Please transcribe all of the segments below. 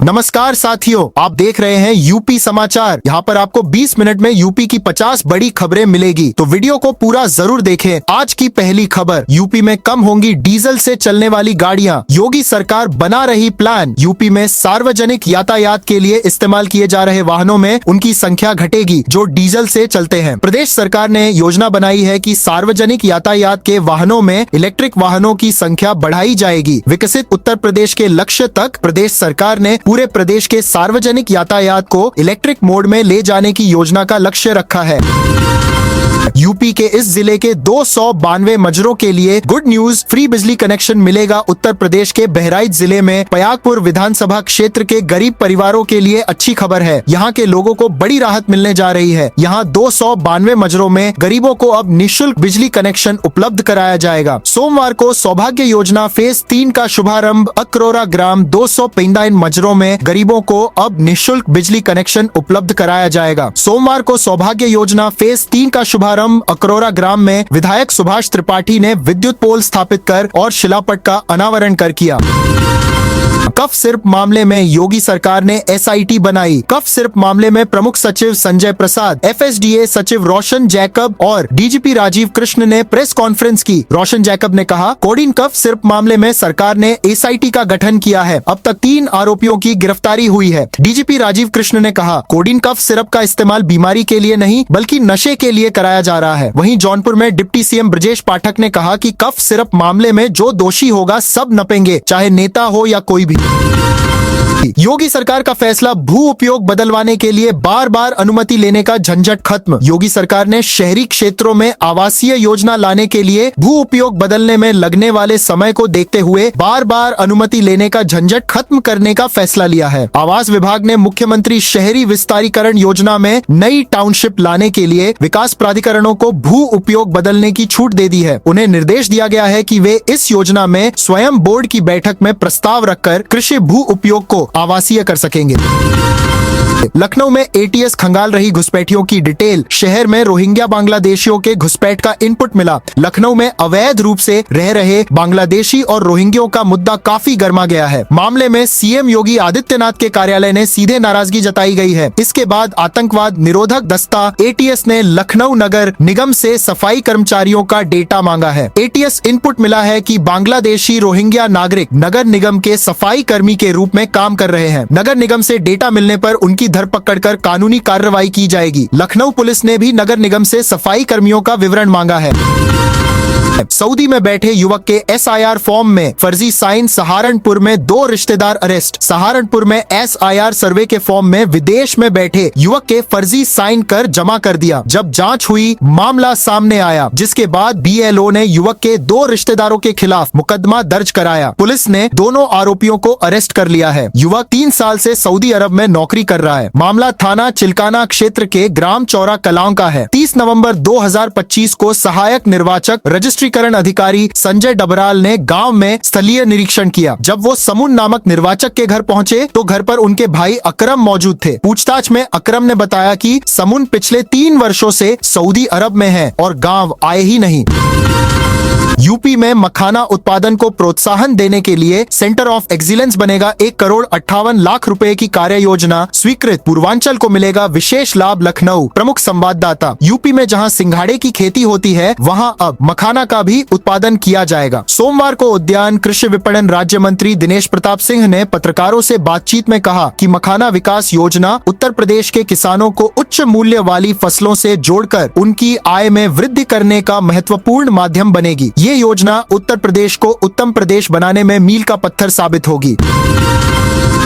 नमस्कार साथियों, आप देख रहे हैं यूपी समाचार। यहाँ पर आपको 20 मिनट में यूपी की 50 बड़ी खबरें मिलेगी, तो वीडियो को पूरा जरूर देखें। आज की पहली खबर, यूपी में कम होंगी डीजल से चलने वाली गाड़ियाँ। योगी सरकार बना रही प्लान। यूपी में सार्वजनिक यातायात के लिए इस्तेमाल किए जा रहे वाहनों में उनकी संख्या घटेगी जो डीजल से चलते हैं। प्रदेश सरकार ने योजना बनाई है कि सार्वजनिक यातायात के वाहनों में इलेक्ट्रिक वाहनों की संख्या बढ़ाई जाएगी। विकसित उत्तर प्रदेश के लक्ष्य तक प्रदेश सरकार ने पूरे प्रदेश के सार्वजनिक यातायात को इलेक्ट्रिक मोड में ले जाने की योजना का लक्ष्य रखा है। यूपी के इस जिले के 292 मजरों के लिए गुड न्यूज, फ्री बिजली कनेक्शन मिलेगा। उत्तर प्रदेश के बहराइच जिले में पयागपुर विधानसभा क्षेत्र के गरीब परिवारों के लिए अच्छी खबर है। यहाँ के लोगों को बड़ी राहत मिलने जा रही है। यहाँ 292 मजरों में गरीबों को अब निःशुल्क बिजली कनेक्शन उपलब्ध कराया जाएगा। सोमवार को सौभाग्य योजना फेज 3 का शुभारंभ अकरोरा ग्राम 295 मजरों में गरीबों को अब निःशुल्क बिजली कनेक्शन उपलब्ध कराया जाएगा। सोमवार को सौभाग्य योजना फेज 3 का शुभारंभ अकरोरा ग्राम में विधायक सुभाष त्रिपाठी ने विद्युत पोल स्थापित कर और शिलापट का अनावरण कर किया। कफ सिरप मामले में योगी सरकार ने एसआईटी बनाई। कफ सिरप मामले में प्रमुख सचिव संजय प्रसाद, एफएसडीए सचिव रोशन जैकब और डीजीपी राजीव कृष्ण ने प्रेस कॉन्फ्रेंस की। रोशन जैकब ने कहा, कोडीन कफ सिरप मामले में सरकार ने एसआईटी का गठन किया है। अब तक 3 आरोपियों की गिरफ्तारी हुई है। डीजीपी राजीव कृष्ण ने कहा, कोडीन कफ सिरप का इस्तेमाल बीमारी के लिए नहीं बल्कि नशे के लिए कराया जा रहा है। वहीं जौनपुर में डिप्टी सीएम ब्रजेश पाठक ने कहा कि कफ सिरप मामले में जो दोषी होगा सब नपेंगे, चाहे नेता हो या कोई भी। योगी सरकार का फैसला, भू उपयोग बदलवाने के लिए बार बार अनुमति लेने का झंझट खत्म। योगी सरकार ने शहरी क्षेत्रों में आवासीय योजना लाने के लिए भू उपयोग बदलने में लगने वाले समय को देखते हुए बार बार अनुमति लेने का झंझट खत्म करने का फैसला लिया है। आवास विभाग ने मुख्यमंत्री शहरी विस्तारीकरण योजना में नई टाउनशिप लाने के लिए विकास प्राधिकरणों को भू उपयोग बदलने की छूट दे दी है। उन्हें निर्देश दिया गया है कि वे इस योजना में स्वयं बोर्ड की बैठक में प्रस्ताव रखकर कृषि भू उपयोग को आवासीय कर सकेंगे। लखनऊ में एटीएस खंगाल रही घुसपैठियों की डिटेल। शहर में रोहिंग्या बांग्लादेशियों के घुसपैठ का इनपुट मिला। लखनऊ में अवैध रूप से रह रहे बांग्लादेशी और रोहिंग्यों का मुद्दा काफी गर्मा गया है। मामले में सीएम योगी आदित्यनाथ के कार्यालय ने सीधे नाराजगी जताई गई है। इसके बाद आतंकवाद निरोधक दस्ता एटीएस ने लखनऊ नगर निगम से सफाई कर्मचारियों का डेटा मांगा है। एटीएस इनपुट मिला है कि बांग्लादेशी रोहिंग्या नागरिक नगर निगम के सफाई कर्मी के रूप में काम कर रहे हैं। नगर निगम से डेटा मिलने पर उनकी धरपकड़ कर कानूनी कार्रवाई की जाएगी। लखनऊ पुलिस ने भी नगर निगम से सफाई कर्मियों का विवरण मांगा है। सऊदी में बैठे युवक के एसआईआर फॉर्म में फर्जी साइन। सहारनपुर में 2 रिश्तेदार अरेस्ट। सहारनपुर में एसआईआर सर्वे के फॉर्म में विदेश में बैठे युवक के फर्जी साइन कर जमा कर दिया। जब जांच हुई, मामला सामने आया, जिसके बाद बीएलओ ने युवक के 2 रिश्तेदारों के खिलाफ मुकदमा दर्ज कराया। पुलिस ने दोनों आरोपियों को अरेस्ट कर लिया है। युवक 3 साल से सऊदी अरब में नौकरी कर रहा है। मामला थाना चिल्काना क्षेत्र के ग्राम चौरा कलाओं का है। 30 नवंबर 2025 को सहायक निर्वाचक रजिस्ट्रीकरण अधिकारी संजय डबराल ने गांव में स्थलीय निरीक्षण किया। जब वो समून नामक निर्वाचक के घर पहुंचे तो घर पर उनके भाई अकरम मौजूद थे। पूछताछ में अकरम ने बताया कि समून पिछले 3 वर्षों से सऊदी अरब में है और गांव आए ही नहीं। यूपी में मखाना उत्पादन को प्रोत्साहन देने के लिए सेंटर ऑफ एक्सीलेंस बनेगा। 1,58,00,000 रुपए की कार्य योजना स्वीकृत। पूर्वांचल को मिलेगा विशेष लाभ। लखनऊ प्रमुख संवाददाता, यूपी में जहां सिंघाड़े की खेती होती है वहां अब मखाना का भी उत्पादन किया जाएगा। सोमवार को उद्यान कृषि विपणन राज्य मंत्री दिनेश प्रताप सिंह ने पत्रकारों से बातचीत में कहा कि मखाना विकास योजना उत्तर प्रदेश के किसानों को उच्च मूल्य वाली फसलों से जोड़कर उनकी आय में वृद्धि करने का महत्वपूर्ण माध्यम बनेगी। ये योजना उत्तर प्रदेश को उत्तम प्रदेश बनाने में मील का पत्थर साबित होगी।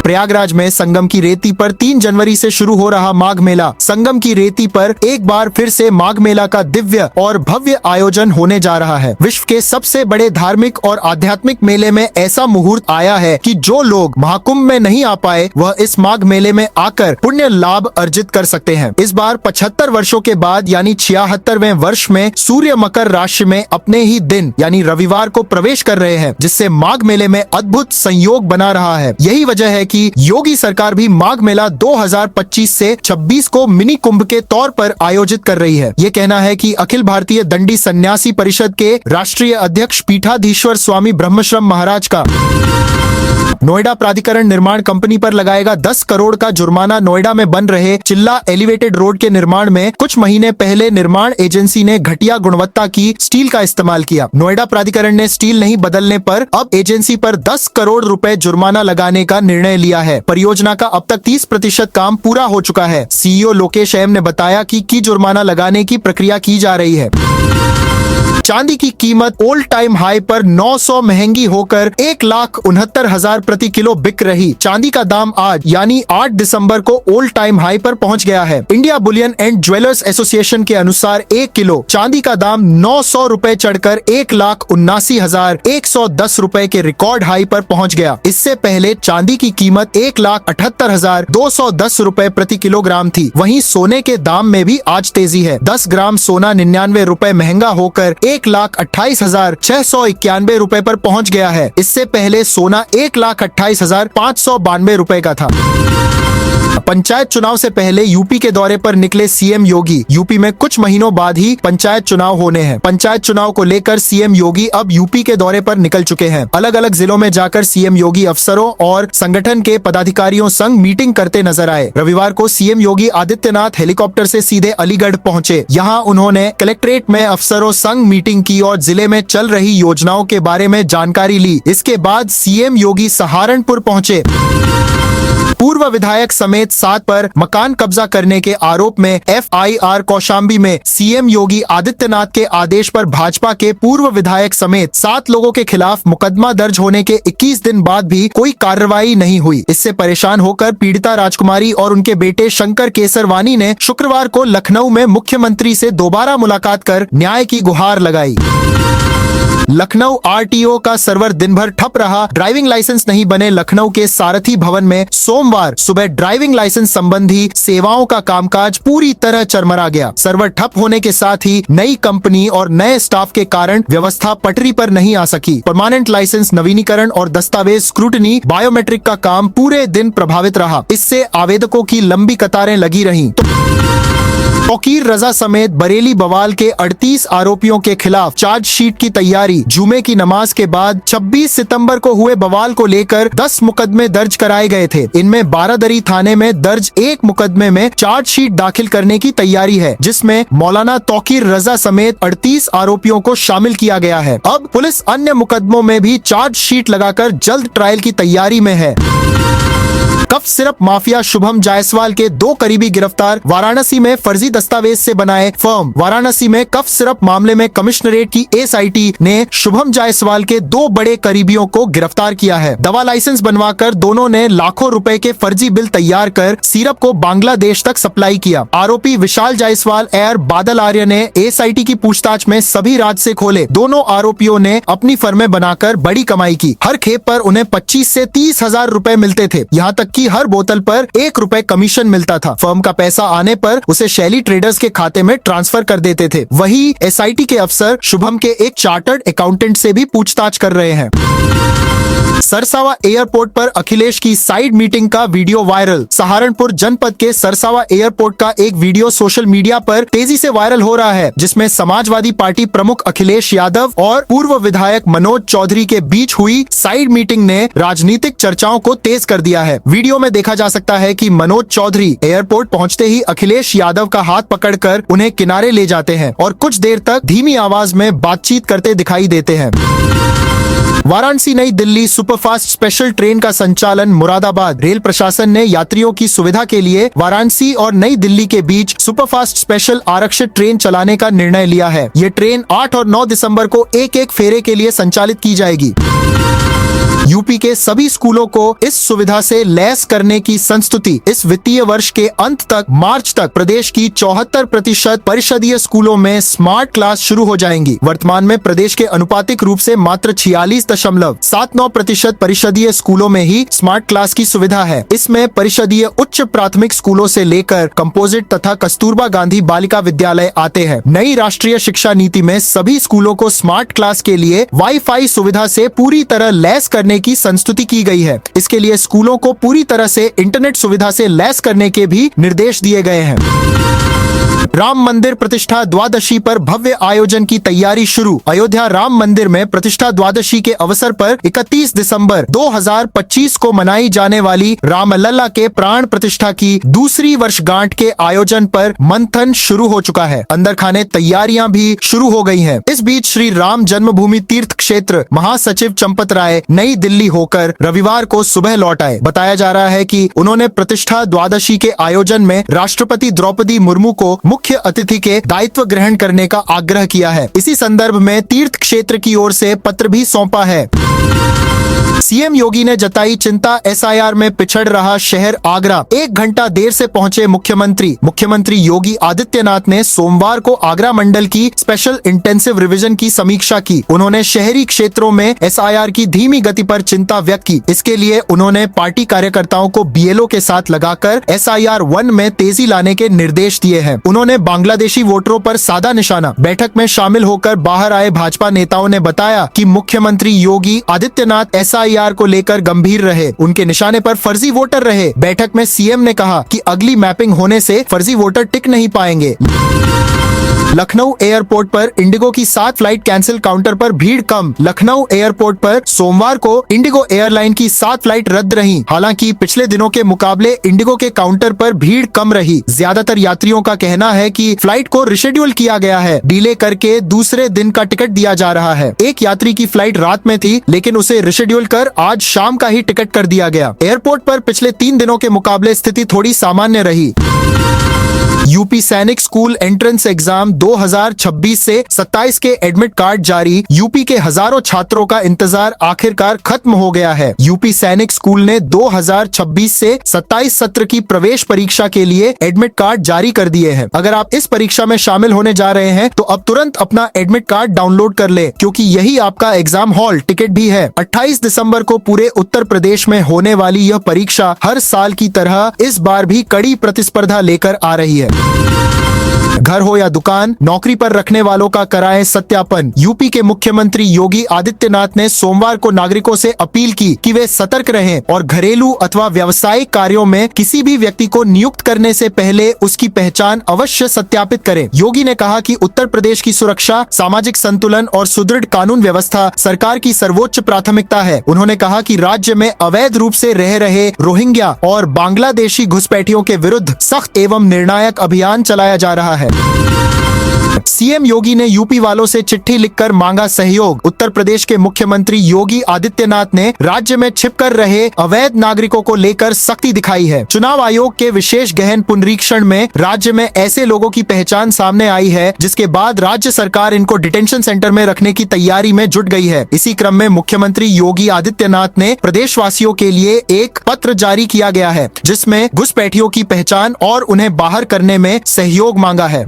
प्रयागराज में संगम की रेती पर 3 जनवरी से शुरू हो रहा माघ मेला। संगम की रेती पर एक बार फिर से माघ मेला का दिव्य और भव्य आयोजन होने जा रहा है। विश्व के सबसे बड़े धार्मिक और आध्यात्मिक मेले में ऐसा मुहूर्त आया है कि जो लोग महाकुंभ में नहीं आ पाए वह इस माघ मेले में आकर पुण्य लाभ अर्जित कर सकते हैं। इस बार 75 वर्षों के बाद यानी 76वें वर्ष में सूर्य मकर राशि में अपने ही दिन यानी रविवार को प्रवेश कर रहे हैं, जिससे माघ मेले में अद्भुत संयोग बना रहा है। यही वजह है कि कि योगी सरकार भी माघ मेला 2025 से 26 को मिनी कुंभ के तौर पर आयोजित कर रही है। ये कहना है कि अखिल भारतीय दंडी सन्यासी परिषद के राष्ट्रीय अध्यक्ष पीठाधीश्वर स्वामी ब्रह्मश्रम महाराज का। नोएडा प्राधिकरण निर्माण कंपनी पर लगाएगा 10 करोड़ का जुर्माना। नोएडा में बन रहे चिल्ला एलिवेटेड रोड के निर्माण में कुछ महीने पहले निर्माण एजेंसी ने घटिया गुणवत्ता की स्टील का इस्तेमाल किया। नोएडा प्राधिकरण ने स्टील नहीं बदलने पर अब एजेंसी पर 10 करोड़ रुपए जुर्माना लगाने का निर्णय लिया है। परियोजना का अब तक 30% काम पूरा हो चुका है। सीईओ लोकेश एम ने बताया कि जुर्माना लगाने की प्रक्रिया की जा रही है। चांदी की कीमत ऑल टाइम हाई पर 900 महंगी होकर 1,69,000 प्रति किलो बिक रही। चांदी का दाम आज यानी 8 दिसंबर को ऑल टाइम हाई पर पहुंच गया है। India Boolean and jewellers association के अनुसार 1 किलो चांदी का दाम 900 रुपए चढ़कर 1,79,110 रुपए के रिकॉर्ड हाई पर पहुंच गया। इससे पहले चांदी की कीमत 1,78,210 रुपए प्रति किलोग्राम थी। वहीं सोने के दाम में भी आज तेजी है। 10 ग्राम सोना 99 रुपए महंगा होकर 1,28,691 रुपए पर पहुंच गया है। इससे पहले सोना 1,28,592 रुपए का था। पंचायत चुनाव से पहले यूपी के दौरे पर निकले सीएम योगी। यूपी में कुछ महीनों बाद ही पंचायत चुनाव होने हैं। पंचायत चुनाव को लेकर सीएम योगी अब यूपी के दौरे पर निकल चुके हैं। अलग अलग जिलों में जाकर सीएम योगी अफसरों और संगठन के पदाधिकारियों संग मीटिंग करते नजर आए। रविवार को सीएम योगी आदित्यनाथ हेलीकॉप्टर से सीधे अलीगढ़ पहुंचे। यहां उन्होंने कलेक्ट्रेट में अफसरों संग मीटिंग की और जिले में चल रही योजनाओं के बारे में जानकारी ली। इसके बाद सीएम योगी सहारनपुर पहुंचे। पूर्व विधायक समेत 7 पर मकान कब्जा करने के आरोप में एफआईआर कौशाम्बी में सीएम योगी आदित्यनाथ के आदेश पर भाजपा के पूर्व विधायक समेत 7 लोगों के खिलाफ मुकदमा दर्ज होने के 21 दिन बाद भी कोई कार्रवाई नहीं हुई। इससे परेशान होकर पीड़िता राजकुमारी और उनके बेटे शंकर केसरवानी ने शुक्रवार को लखनऊ में मुख्यमंत्री से दोबारा मुलाकात कर न्याय की गुहार लगाई। लखनऊ आरटीओ का सर्वर दिन भर ठप रहा। ड्राइविंग लाइसेंस नहीं बने लखनऊ के सारथी भवन में सोमवार सुबह ड्राइविंग लाइसेंस संबंधी सेवाओं का कामकाज पूरी तरह चरमरा गया। सर्वर ठप होने के साथ ही नई कंपनी और नए स्टाफ के कारण व्यवस्था पटरी पर नहीं आ सकी। परमानेंट लाइसेंस नवीनीकरण और दस्तावेज स्क्रूटनी बायोमेट्रिक का काम पूरे दिन प्रभावित रहा। इससे आवेदकों की लंबी कतारें लगी रहीं। तौकीर रजा समेत बरेली बवाल के 38 आरोपियों के खिलाफ चार्जशीट की तैयारी। जुमे की नमाज के बाद 26 सितंबर को हुए बवाल को लेकर 10 मुकदमे दर्ज कराए गए थे। इनमें बारादरी थाने में दर्ज एक मुकदमे में चार्जशीट दाखिल करने की तैयारी है, जिसमें मौलाना तौकीर रजा समेत 38 आरोपियों को शामिल किया गया है। अब पुलिस अन्य मुकदमों में भी चार्जशीट लगाकर जल्द ट्रायल की तैयारी में है। Cough syrup mafia Shubham Jaiswal के 2 करीबी गिरफ्तार। वाराणसी में फर्जी दस्तावेज से बनाए फर्म। वाराणसी में कफ सिरप मामले में कमिश्नरेट की एसआईटी ने शुभम जायसवाल के 2 बड़े करीबियों को गिरफ्तार किया है। दवा लाइसेंस बनवाकर दोनों ने लाखों रुपए के फर्जी बिल तैयार कर सिरप को बांग्लादेश तक सप्लाई किया। आरोपी विशाल जायसवाल एयर बादल आर्य ने एसआईटी की पूछताछ में सभी राज से खोले। दोनों आरोपियों ने अपनी फर्में बनाकर बड़ी कमाई की। हर खेप पर उन्हें 25 से 30 हजार रुपए मिलते थे। यहाँ तक कि हर बोतल पर 1 रुपए कमीशन मिलता था। फर्म का पैसा आने पर उसे शैली ट्रेडर्स के खाते में ट्रांसफर कर देते थे। वही एसआईटी के अफसर शुभम के एक चार्टर्ड अकाउंटेंट से भी पूछताछ कर रहे हैं। सरसावा एयरपोर्ट पर अखिलेश की साइड मीटिंग का वीडियो वायरल। सहारनपुर जनपद के सरसावा एयरपोर्ट का एक वीडियो सोशल मीडिया पर तेजी से वायरल हो रहा है, जिसमें समाजवादी पार्टी प्रमुख अखिलेश यादव और पूर्व विधायक मनोज चौधरी के बीच हुई साइड मीटिंग ने राजनीतिक चर्चाओं को तेज कर दिया है। वीडियो में देखा जा सकता है कि मनोज चौधरी एयरपोर्ट पहुंचते ही अखिलेश यादव का हाथ पकड़कर उन्हें किनारे ले जाते हैं और कुछ देर तक धीमी आवाज में बातचीत करते दिखाई देते हैं। वाराणसी नई दिल्ली सुपरफास्ट स्पेशल ट्रेन का संचालन मुरादाबाद। रेल प्रशासन ने यात्रियों की सुविधा के लिए वाराणसी और नई दिल्ली के बीच सुपरफास्ट स्पेशल आरक्षित ट्रेन चलाने का निर्णय लिया है। ये ट्रेन 8 और 9 दिसंबर को एक फेरे के लिए संचालित की जाएगी। यूपी के सभी स्कूलों को इस सुविधा से लैस करने की संस्तुति। इस वित्तीय वर्ष के अंत तक मार्च तक प्रदेश की 74% परिषदीय स्कूलों में स्मार्ट क्लास शुरू हो जाएंगी। वर्तमान में प्रदेश के अनुपातिक रूप से मात्र 46.79% परिषदीय स्कूलों में ही स्मार्ट क्लास की सुविधा है। इसमें परिषदीय उच्च प्राथमिक स्कूलों से लेकर कंपोजिट तथा कस्तूरबा गांधी बालिका विद्यालय आते हैं। नई राष्ट्रीय शिक्षा नीति में सभी स्कूलों को स्मार्ट क्लास के लिए वाईफाई सुविधा से पूरी तरह लैस करने की संस्तुति की गई है। इसके लिए स्कूलों को पूरी तरह से इंटरनेट सुविधा से लैस करने के भी निर्देश दिए गए हैं। राम मंदिर प्रतिष्ठा द्वादशी पर भव्य आयोजन की तैयारी शुरू। अयोध्या राम मंदिर में प्रतिष्ठा द्वादशी के अवसर पर 31 दिसंबर 2025 को मनाई जाने वाली रामलला के प्राण प्रतिष्ठा की दूसरी वर्षगांठ के आयोजन पर मंथन शुरू हो चुका है। अंदर खाने तैयारियां भी शुरू हो गई हैं। इस बीच श्री राम जन्मभूमि तीर्थ क्षेत्र महासचिव चंपत राय नई दिल्ली होकर रविवार को सुबह लौट आए। बताया जा रहा है कि उन्होंने प्रतिष्ठा द्वादशी के आयोजन में राष्ट्रपति द्रौपदी मुर्मू को मुख्य अतिथि के दायित्व ग्रहण करने का आग्रह किया है। इसी संदर्भ में तीर्थ क्षेत्र की ओर से पत्र भी सौंपा है। सीएम योगी ने जताई चिंता, एसआईआर में पिछड़ रहा शहर आगरा। 1 घंटा देर से पहुंचे मुख्यमंत्री योगी आदित्यनाथ ने सोमवार को आगरा मंडल की स्पेशल इंटेंसिव रिवीजन की समीक्षा की। उन्होंने शहरी क्षेत्रों में एसआईआर की धीमी गति पर चिंता व्यक्त की। इसके लिए उन्होंने पार्टी कार्यकर्ताओं को बीएलओ के साथ लगाकर एसआईआर 1 में तेजी लाने के निर्देश दिए हैं। उन्होंने बांग्लादेशी वोटरों पर साधा निशाना। बैठक में शामिल होकर बाहर आए भाजपा नेताओं ने बताया कि मुख्यमंत्री योगी आदित्यनाथ एसआईआर को लेकर गंभीर रहे, उनके निशाने पर फर्जी वोटर रहे। बैठक में सीएम ने कहा कि अगली मैपिंग होने से फर्जी वोटर टिक नहीं पाएंगे। लखनऊ एयरपोर्ट पर इंडिगो की 7 फ्लाइट कैंसिल, काउंटर पर भीड़ कम। लखनऊ एयरपोर्ट पर सोमवार को इंडिगो एयरलाइन की 7 फ्लाइट रद्द रही। हालांकि पिछले दिनों के मुकाबले इंडिगो के काउंटर पर भीड़ कम रही। ज्यादातर यात्रियों का कहना है कि फ्लाइट को रिशेड्यूल किया गया है, डिले करके दूसरे दिन का टिकट दिया जा रहा है। एक यात्री की फ्लाइट रात में थी, लेकिन उसे रिशेड्यूल कर आज शाम का ही टिकट कर दिया गया। एयरपोर्ट पर पिछले 3 दिनों के मुकाबले स्थिति थोड़ी सामान्य रही। यूपी सैनिक स्कूल एंट्रेंस एग्जाम 2026 से 27 के एडमिट कार्ड जारी। यूपी के हजारों छात्रों का इंतजार आखिरकार खत्म हो गया है। यूपी सैनिक स्कूल ने 2026 से 27 सत्र की प्रवेश परीक्षा के लिए एडमिट कार्ड जारी कर दिए हैं। अगर आप इस परीक्षा में शामिल होने जा रहे हैं तो अब तुरंत अपना एडमिट कार्ड डाउनलोड कर ले, क्योंकि यही आपका एग्जाम हॉल टिकट भी है। 28 दिसंबर को पूरे उत्तर प्रदेश में होने वाली यह परीक्षा हर साल की तरह इस बार भी कड़ी प्रतिस्पर्धा लेकर आ रही है। घर हो या दुकान, नौकरी पर रखने वालों का कराएं सत्यापन। यूपी के मुख्यमंत्री योगी आदित्यनाथ ने सोमवार को नागरिकों से अपील की कि वे सतर्क रहें और घरेलू अथवा व्यावसायिक कार्यों में किसी भी व्यक्ति को नियुक्त करने से पहले उसकी पहचान अवश्य सत्यापित करें। योगी ने कहा कि उत्तर प्रदेश की सुरक्षा, सामाजिक संतुलन और सुदृढ़ कानून व्यवस्था सरकार की सर्वोच्च प्राथमिकता है। उन्होंने कहा कि राज्य में अवैध रूप से रह रहे रोहिंग्या और बांग्लादेशी घुसपैठियों के विरुद्ध सख्त एवं निर्णायक अभियान चलाया जा रहा है। सीएम योगी ने यूपी वालों से चिट्ठी लिखकर मांगा सहयोग। उत्तर प्रदेश के मुख्यमंत्री योगी आदित्यनाथ ने राज्य में छिपकर रहे अवैध नागरिकों को लेकर सख्ती दिखाई है। चुनाव आयोग के विशेष गहन पुनरीक्षण में राज्य में ऐसे लोगों की पहचान सामने आई है, जिसके बाद राज्य सरकार इनको डिटेंशन सेंटर में रखने की तैयारी में जुट गई है। इसी क्रम में मुख्यमंत्री योगी आदित्यनाथ ने प्रदेशवासियों के लिए एक पत्र जारी किया गया है, जिसमें घुसपैठियों की पहचान और उन्हें बाहर करने में सहयोग मांगा है।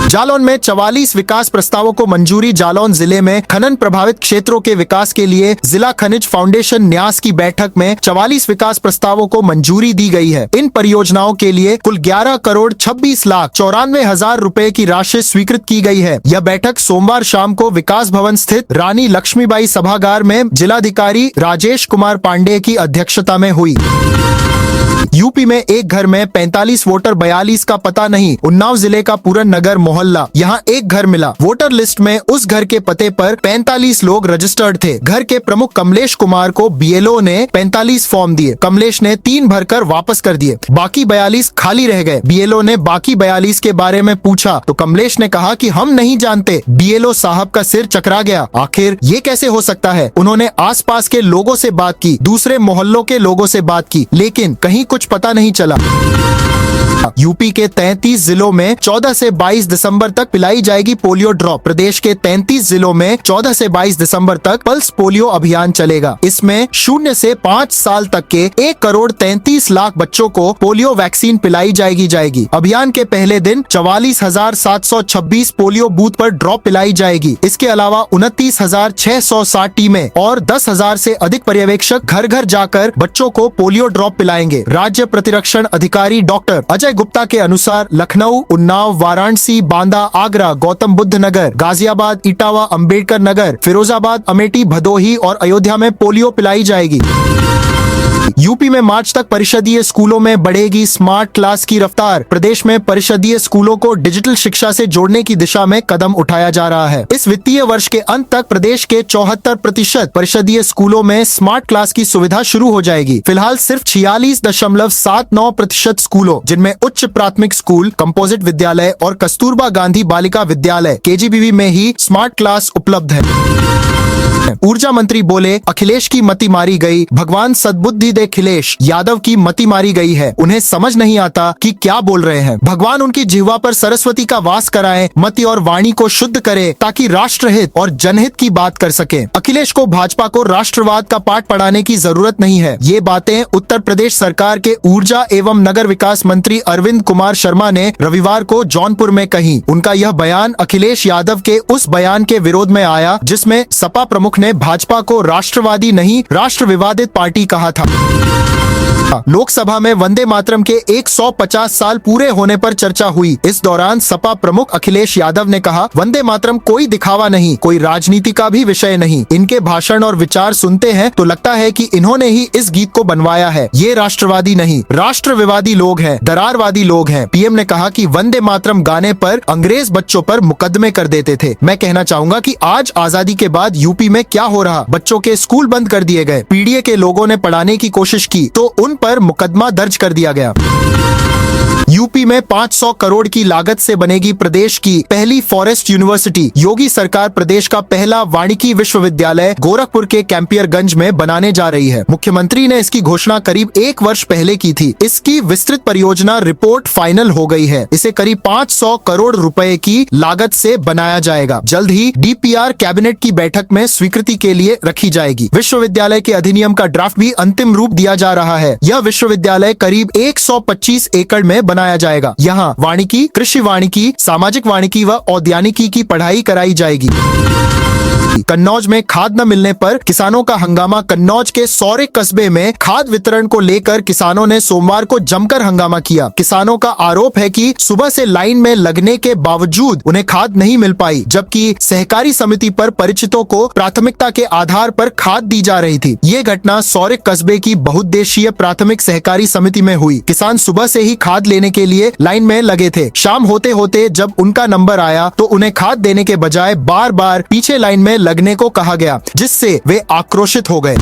जालौन में 44 विकास प्रस्तावों को मंजूरी। जालौन जिले में खनन प्रभावित क्षेत्रों के विकास के लिए जिला खनिज फाउंडेशन न्यास की बैठक में 44 विकास प्रस्तावों को मंजूरी दी गई है। इन परियोजनाओं के लिए कुल 11 करोड़ 26 लाख 94 हजार रुपए की राशि स्वीकृत की गई है। यह बैठक सोमवार शाम को विकास भवन स्थित रानी लक्ष्मीबाई सभागार में जिलाधिकारी राजेश कुमार पांडेय की अध्यक्षता में हुई। यूपी में एक घर में 45 वोटर 42 का पता नहीं। उन्नाव जिले का पूरन नगर मोहल्ला, यहाँ एक घर मिला। वोटर लिस्ट में उस घर के पते पर 45 लोग रजिस्टर्ड थे। घर के प्रमुख कमलेश कुमार को बीएलओ ने 45 फॉर्म दिए। कमलेश ने 3 भरकर वापस कर दिए, बाकी 42 खाली रह गए। बीएलओ ने बाकी 42 के बारे में पूछा तो कमलेश ने कहा कि हम नहीं जानते। बीएलओ साहब का सिर चकरा गया, आखिर ये कैसे हो सकता है। उन्होंने आसपास के लोगों से बात की, दूसरे मोहल्लों के लोगों से बात की, लेकिन कहीं कुछ पता नहीं चला। यूपी के 33 जिलों में 14 से 22 दिसंबर तक पिलाई जाएगी पोलियो ड्रॉप। प्रदेश के 33 जिलों में 14 से 22 दिसंबर तक पल्स पोलियो अभियान चलेगा। इसमें 0 से 5 साल तक के 1 करोड़ 33 लाख बच्चों को पोलियो वैक्सीन पिलाई जाएगी। अभियान के पहले दिन 44,726 पोलियो बूथ पर ड्रॉप पिलाई जाएगी। इसके अलावा 29,660 टीमें और 10,000 से अधिक पर्यवेक्षक घर घर जाकर बच्चों को पोलियो ड्रॉप पिलाएंगे। राज्य प्रतिरक्षण अधिकारी डॉक्टर अजय गुप्ता के अनुसार लखनऊ, उन्नाव, वाराणसी, बांदा, आगरा, गौतम बुद्ध नगर, गाजियाबाद, इटावा, अंबेडकर नगर, फिरोजाबाद, अमेठी, भदोही और अयोध्या में पोलियो पिलाई जाएगी। यूपी में मार्च तक परिषदीय स्कूलों में बढ़ेगी स्मार्ट क्लास की रफ्तार। प्रदेश में परिषदीय स्कूलों को डिजिटल शिक्षा से जोड़ने की दिशा में कदम उठाया जा रहा है। इस वित्तीय वर्ष के अंत तक प्रदेश के 74% परिषदीय स्कूलों में स्मार्ट क्लास की सुविधा शुरू हो जाएगी। फिलहाल सिर्फ 46.79% स्कूलों, जिनमें उच्च प्राथमिक स्कूल, कंपोजिट विद्यालय और कस्तूरबा गांधी बालिका विद्यालय KGBV में ही स्मार्ट क्लास उपलब्ध है। ऊर्जा मंत्री बोले, अखिलेश की मति मारी गई, भगवान सद्बुद्धि दे अखिलेश यादव की मति मारी गई है। उन्हें समझ नहीं आता कि क्या बोल रहे हैं। भगवान उनकी जिह्वा पर सरस्वती का वास कराए, मति और वाणी को शुद्ध करे ताकि राष्ट्रहित और जनहित की बात कर सके। अखिलेश को भाजपा को राष्ट्रवाद का पाठ पढ़ाने की जरूरत नहीं है। ये बातें उत्तर प्रदेश सरकार के ऊर्जा एवं नगर विकास मंत्री अरविंद कुमार शर्मा ने रविवार को जौनपुर में कही। उनका यह बयान अखिलेश यादव के उस बयान के विरोध में आया जिसमें सपा प्रमुख ने भाजपा को राष्ट्रवादी नहीं, राष्ट्र विवादित पार्टी कहा था। लोकसभा में वंदे मातरम के 150 साल पूरे होने पर चर्चा हुई। इस दौरान सपा प्रमुख अखिलेश यादव ने कहा, वंदे मातरम कोई दिखावा नहीं, कोई राजनीति का भी विषय नहीं। इनके भाषण और विचार सुनते हैं तो लगता है कि इन्होंने ही इस गीत को बनवाया है। ये राष्ट्रवादी नहीं, राष्ट्र विवादी लोग हैं, दरारवादी लोग हैं। पीएम ने कहा कि वंदे मातरम गाने पर अंग्रेज बच्चों पर मुकदमे कर देते थे। मैं कहना चाहूंगा कि आज आजादी के बाद यूपी में क्या हो रहा, बच्चों के स्कूल बंद कर दिए गए, पीडीए के लोगों ने पढ़ाने की कोशिश की तो उन पर मुकदमा दर्ज कर दिया गया। यूपी में 500 करोड़ की लागत से बनेगी प्रदेश की पहली फॉरेस्ट यूनिवर्सिटी। योगी सरकार प्रदेश का पहला वानिकी विश्वविद्यालय गोरखपुर के कैंपियरगंज में बनाने जा रही है। मुख्यमंत्री ने इसकी घोषणा करीब 1 वर्ष पहले की थी। इसकी विस्तृत परियोजना रिपोर्ट फाइनल हो गई है। इसे करीब 500 करोड़ रुपए की लागत से बनाया जाएगा। जल्द ही DPR कैबिनेट की बैठक में स्वीकृति के लिए रखी जाएगी। विश्वविद्यालय के अधिनियम का ड्राफ्ट भी अंतिम रूप दिया जा रहा है। यह विश्वविद्यालय करीब 125 एकड़ में बनाया जाएगा। यहाँ वानिकी, कृषि वानिकी, सामाजिक वानिकी व औद्यानिकी की पढ़ाई कराई जाएगी। कन्नौज में खाद न मिलने पर किसानों का हंगामा। कन्नौज के सौरे कस्बे में खाद वितरण को लेकर किसानों ने सोमवार को जमकर हंगामा किया। किसानों का आरोप है कि सुबह से लाइन में लगने के बावजूद उन्हें खाद नहीं मिल पाई, जबकि सहकारी समिति पर परिचितों को प्राथमिकता के आधार पर खाद दी जा रही थी। ये घटना सौरे कस्बे की बहुउद्देशीय प्राथमिक सहकारी समिति में हुई। किसान सुबह से ही खाद लेने के लिए लाइन में लगे थे। शाम होते होते जब उनका नंबर आया तो उन्हें खाद देने के बजाय बार बार पीछे लाइन में लगने को कहा गया, जिससे वे आक्रोशित हो गए।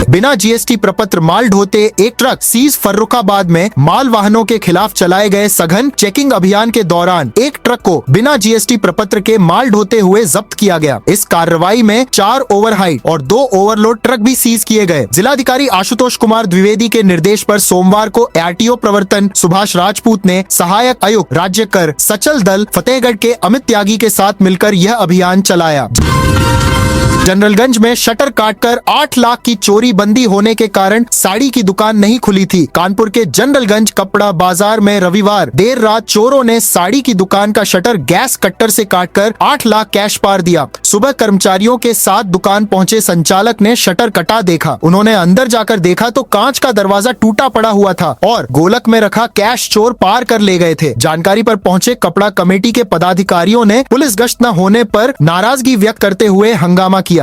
बिना GST प्रपत्र माल ढोते एक ट्रक सीज। फर्रुखाबाद में माल वाहनों के खिलाफ चलाए गए सघन चेकिंग अभियान के दौरान एक ट्रक को बिना GST प्रपत्र के माल ढोते हुए जब्त किया गया। इस कार्रवाई में 4 ओवरहाइट और 2 ओवरलोड ट्रक भी सीज किए गए। जिलाधिकारी आशुतोष कुमार द्विवेदी के निर्देश पर सोमवार को RTO प्रवर्तन सुभाष राजपूत ने सहायक आयुक्त राज्य कर सचल दल फतेहगढ़ के अमित त्यागी के साथ मिलकर यह अभियान चलाया। जनरलगंज में शटर काटकर 8 लाख की चोरी बंदी होने के कारण साड़ी की दुकान नहीं खुली थी। कानपुर के जनरलगंज कपड़ा बाजार में रविवार देर रात चोरों ने साड़ी की दुकान का शटर गैस कट्टर से काटकर 8 लाख कैश पार दिया। सुबह कर्मचारियों के साथ दुकान पहुंचे संचालक ने शटर कटा देखा। उन्होंने अंदर जाकर देखा तो कांच का दरवाजा टूटा पड़ा हुआ था और गोलक में रखा कैश चोर पार कर ले गए थे। जानकारी पर पहुंचे कपड़ा कमेटी के पदाधिकारियों ने पुलिस गश्त न होने पर नाराजगी व्यक्त करते हुए हंगामा किया।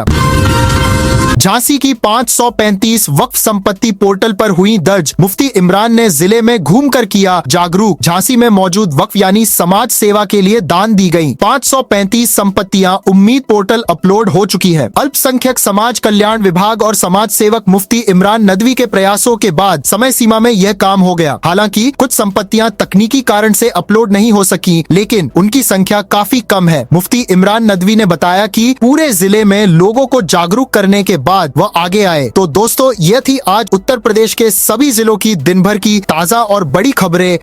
झांसी की 535 वक्फ संपत्ति पोर्टल पर हुई दर्ज। मुफ्ती इमरान ने जिले में घूमकर किया जागरूक। झांसी में मौजूद वक्फ यानी समाज सेवा के लिए दान दी गई 535 संपत्तियां उम्मीद पोर्टल अपलोड हो चुकी हैं। अल्पसंख्यक समाज कल्याण विभाग और समाज सेवक मुफ्ती इमरान नदवी के प्रयासों के बाद समय सीमा में यह काम हो गया। हालांकि कुछ संपत्तियां तकनीकी कारण से अपलोड नहीं हो सकी, लेकिन उनकी संख्या काफी कम है। मुफ्ती इमरान नदवी ने बताया कि पूरे जिले में लोगों को जागरूक करने के बाद वह आगे आए। तो दोस्तों, यह थी आज उत्तर प्रदेश के सभी जिलों की दिन भर की ताजा और बड़ी खबरें।